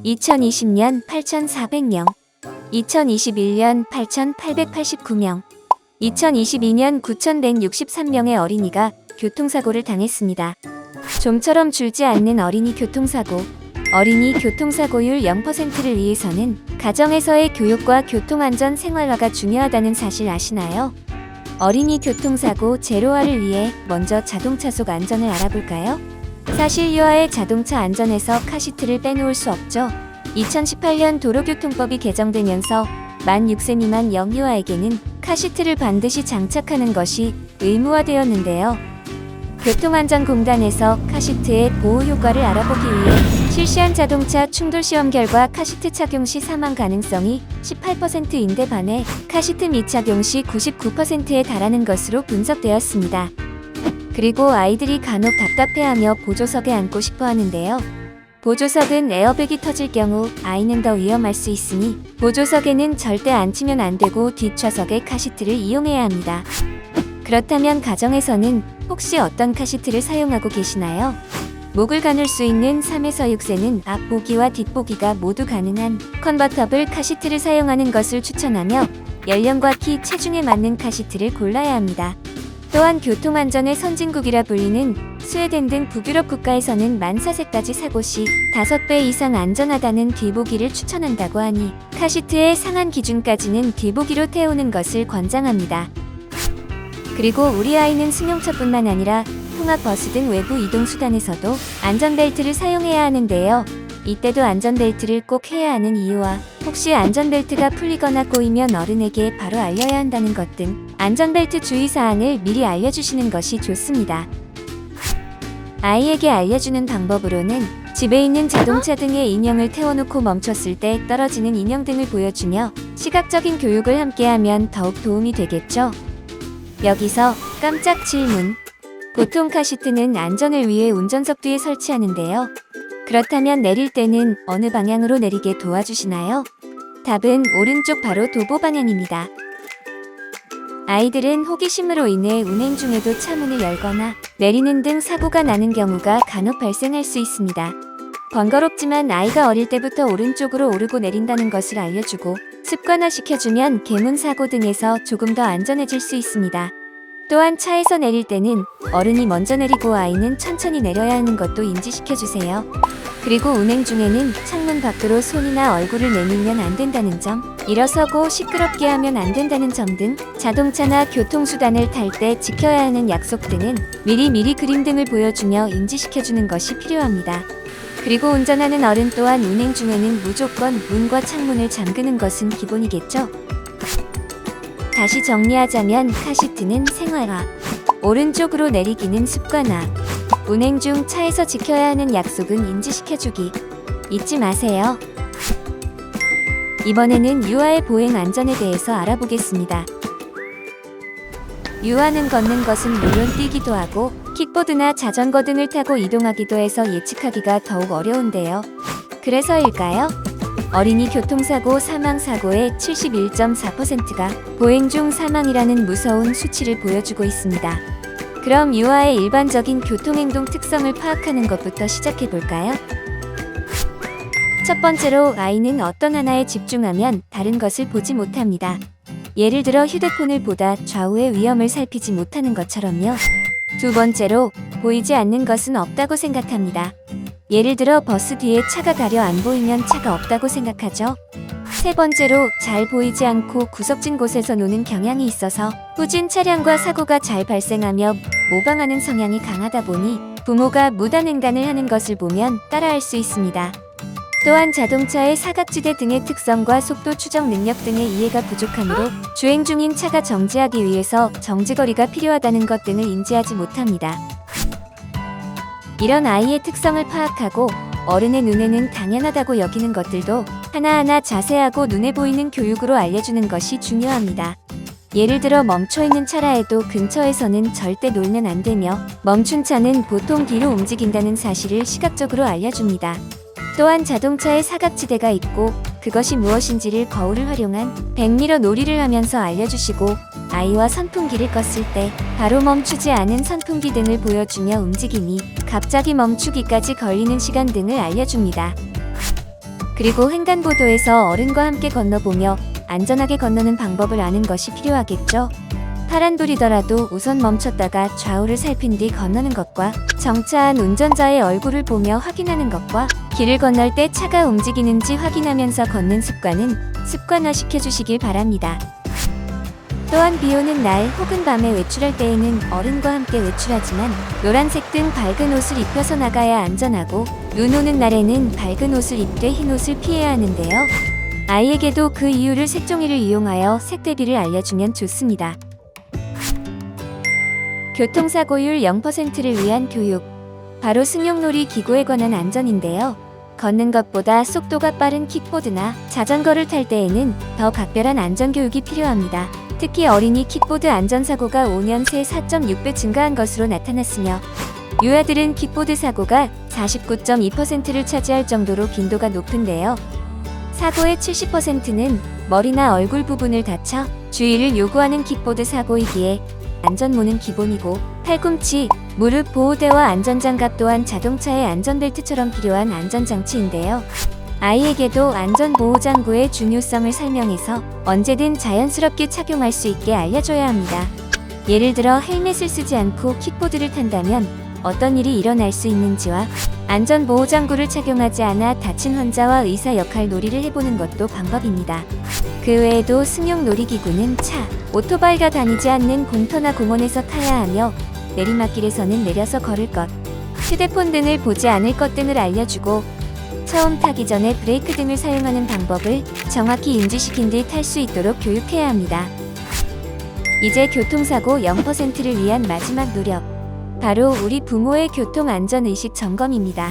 (2020년) 8,400명, 2021년 8,889명, 2022년 9,163명의 어린이가 교통사고를 당했습니다. 좀처럼 줄지 않는 어린이 교통사고. 어린이 교통사고율 0%를 위해서는 가정에서의 교육과 교통안전 생활화가 중요하다는 사실 아시나요? 어린이 교통사고 제로화를 위해 먼저 자동차 속 안전을 알아볼까요? 사실 유아의 자동차 안전에서 카시트를 빼놓을 수 없죠. 2018년 도로교통법이 개정되면서 만 6세 미만 영유아에게는 카시트를 반드시 장착하는 것이 의무화되었는데요. 교통안전공단에서 카시트의 보호 효과를 알아보기 위해 실시한 자동차 충돌 시험 결과 카시트 착용 시 사망 가능성이 18%인데 반해 카시트 미착용 시 99%에 달하는 것으로 분석되었습니다. 그리고 아이들이 간혹 답답해하며 보조석에 앉고 싶어 하는데요. 보조석은 에어백이 터질 경우 아이는 더 위험할 수 있으니 보조석에는 절대 앉히면 안 되고 뒷좌석에 카시트를 이용해야 합니다. 그렇다면 가정에서는 혹시 어떤 카시트를 사용하고 계시나요? 목을 가눌 수 있는 3에서 6세는 앞보기와 뒷보기가 모두 가능한 컨버터블 카시트를 사용하는 것을 추천하며 연령과 키, 체중에 맞는 카시트를 골라야 합니다. 또한 교통안전의 선진국이라 불리는 스웨덴 등 북유럽 국가에서는 만 4세까지 사고 시 5배 이상 안전하다는 뒤보기를 추천한다고 하니 카시트의 상한 기준까지는 뒤보기로 태우는 것을 권장합니다. 그리고 우리 아이는 승용차뿐만 아니라 통학버스 등 외부 이동수단에서도 안전벨트를 사용해야 하는데요. 이때도 안전벨트를 꼭 해야 하는 이유와 혹시 안전벨트가 풀리거나 꼬이면 어른에게 바로 알려야 한다는 것 등 안전벨트 주의사항을 미리 알려주시는 것이 좋습니다. 아이에게 알려주는 방법으로는 집에 있는 자동차 등의 인형을 태워놓고 멈췄을 때 떨어지는 인형 등을 보여주며 시각적인 교육을 함께하면 더욱 도움이 되겠죠. 여기서 깜짝 질문. 보통 카시트는 안전을 위해 운전석 뒤에 설치하는데요. 그렇다면 내릴 때는 어느 방향으로 내리게 도와주시나요? 답은 오른쪽 바로 도보 방향입니다. 아이들은 호기심으로 인해 운행 중에도 차문을 열거나 내리는 등 사고가 나는 경우가 간혹 발생할 수 있습니다. 번거롭지만 아이가 어릴 때부터 오른쪽으로 오르고 내린다는 것을 알려주고 습관화시켜주면 계문 사고 등에서 조금 더 안전해질 수 있습니다. 또한 차에서 내릴 때는 어른이 먼저 내리고 아이는 천천히 내려야 하는 것도 인지시켜주세요. 그리고 운행 중에는 창문 밖으로 손이나 얼굴을 내밀면 안 된다는 점, 일어서고 시끄럽게 하면 안 된다는 점 등 자동차나 교통수단을 탈 때 지켜야 하는 약속 등은 미리 그림 등을 보여주며 인지시켜주는 것이 필요합니다. 그리고 운전하는 어른 또한 운행 중에는 무조건 문과 창문을 잠그는 것은 기본이겠죠? 다시 정리하자면 카시트는 생활화, 오른쪽으로 내리기는 습관화, 운행 중 차에서 지켜야 하는 약속은 인지시켜주기. 잊지 마세요. 이번에는 유아의 보행 안전에 대해서 알아보겠습니다. 유아는 걷는 것은 물론 뛰기도 하고 킥보드나 자전거 등을 타고 이동하기도 해서 예측하기가 더욱 어려운데요. 그래서일까요? 어린이 교통사고 사망사고의 71.4%가 보행 중 사망이라는 무서운 수치를 보여주고 있습니다. 그럼 유아의 일반적인 교통행동 특성을 파악하는 것부터 시작해볼까요? 첫 번째로 아이는 어떤 하나에 집중하면 다른 것을 보지 못합니다. 예를 들어 휴대폰을 보다 좌우의 위험을 살피지 못하는 것처럼요. 두 번째로 보이지 않는 것은 없다고 생각합니다. 예를 들어 버스 뒤에 차가 가려 안 보이면 차가 없다고 생각하죠. 세 번째로 잘 보이지 않고 구석진 곳에서 노는 경향이 있어서 후진 차량과 사고가 잘 발생하며 모방하는 성향이 강하다 보니 부모가 무단횡단을 하는 것을 보면 따라할 수 있습니다. 또한 자동차의 사각지대 등의 특성과 속도 추적 능력 등의 이해가 부족하므로 주행 중인 차가 정지하기 위해서 정지거리가 필요하다는 것 등을 인지하지 못합니다. 이런 아이의 특성을 파악하고 어른의 눈에는 당연하다고 여기는 것들도 하나하나 자세하고 눈에 보이는 교육으로 알려주는 것이 중요합니다. 예를 들어 멈춰있는 차라 해도 근처에서는 절대 놀면 안 되며 멈춘 차는 보통 뒤로 움직인다는 사실을 시각적으로 알려줍니다. 또한 자동차에 사각지대가 있고 그것이 무엇인지를 거울을 활용한 백미러 놀이를 하면서 알려주시고, 아이와 선풍기를 껐을 때 바로 멈추지 않은 선풍기 등을 보여주며 움직임이 갑자기 멈추기까지 걸리는 시간 등을 알려줍니다. 그리고 횡단보도에서 어른과 함께 건너보며 안전하게 건너는 방법을 아는 것이 필요하겠죠. 파란불이더라도 우선 멈췄다가 좌우를 살핀 뒤 건너는 것과, 정차한 운전자의 얼굴을 보며 확인하는 것과, 길을 건널 때 차가 움직이는지 확인하면서 걷는 습관은 습관화시켜주시길 바랍니다. 또한 비 오는 날 혹은 밤에 외출할 때에는 어른과 함께 외출하지만 노란색 등 밝은 옷을 입혀서 나가야 안전하고, 눈 오는 날에는 밝은 옷을 입되 흰 옷을 피해야 하는데요. 아이에게도 그 이유를 색종이를 이용하여 색 대비를 알려주면 좋습니다. 교통사고율 0%를 위한 교육. 바로 승용놀이 기구에 관한 안전인데요. 걷는 것보다 속도가 빠른 킥보드나 자전거를 탈 때에는 더 각별한 안전교육이 필요합니다. 특히 어린이 킥보드 안전사고가 5년 새 4.6배 증가한 것으로 나타났으며, 유아들은 킥보드 사고가 49.2%를 차지할 정도로 빈도가 높은데요. 사고의 70%는 머리나 얼굴 부분을 다쳐 주의를 요구하는 킥보드 사고이기에 안전모는 기본이고, 팔꿈치, 무릎 보호대와 안전장갑 또한 자동차의 안전벨트처럼 필요한 안전장치인데요. 아이에게도 안전보호장구의 중요성을 설명해서 언제든 자연스럽게 착용할 수 있게 알려줘야 합니다. 예를 들어 헬멧을 쓰지 않고 킥보드를 탄다면 어떤 일이 일어날 수 있는지와, 안전보호장구를 착용하지 않아 다친 환자와 의사 역할 놀이를 해보는 것도 방법입니다. 그 외에도 승용 놀이기구는 차, 오토바이가 다니지 않는 공터나 공원에서 타야 하며, 내리막길에서는 내려서 걸을 것, 휴대폰 등을 보지 않을 것 등을 알려주고, 처음 타기 전에 브레이크 등을 사용하는 방법을 정확히 인지시킨 뒤 탈 수 있도록 교육해야 합니다. 이제 교통사고 0%를 위한 마지막 노력. 바로 우리 부모의 교통안전의식 점검입니다.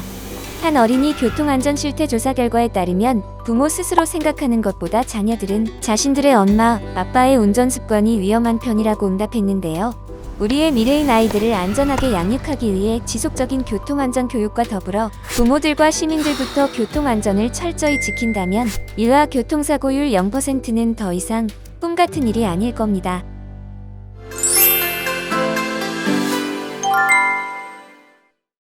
한 어린이 교통안전 실태 조사 결과에 따르면 부모 스스로 생각하는 것보다 자녀들은 자신들의 엄마, 아빠의 운전 습관이 위험한 편이라고 응답했는데요. 우리의 미래인 아이들을 안전하게 양육하기 위해 지속적인 교통안전 교육과 더불어 부모들과 시민들부터 교통안전을 철저히 지킨다면, 일화 교통사고율 0%는 더 이상 꿈 같은 일이 아닐 겁니다.